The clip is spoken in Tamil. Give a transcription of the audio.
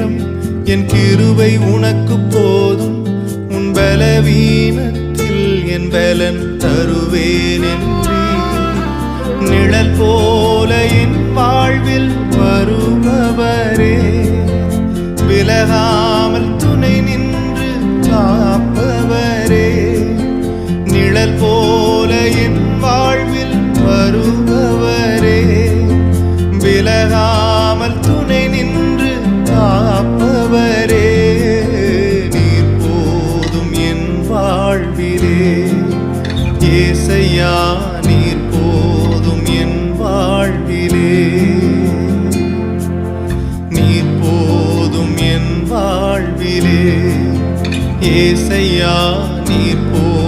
நேரம் என் கிருபை உனக்கு போதும். உன் பலவீனத்தில் என் பலன் தருவேன் என்று நிழல் போல என் வாழ்வில் வருபவரே, விலகாமல் துணை நின்று காப்பவரே, நிழல் போல என் வாழ்வில் வருபவரே, விலகாமல் துணை நின்று காப்பவரே, நீர் போதும் என் வாழ்விலே. ஏசையா நீர் போதும் என் வாழ்விலே, நீர் போதும் என் வாழ்விலே. ஏசையா நீர் போதும்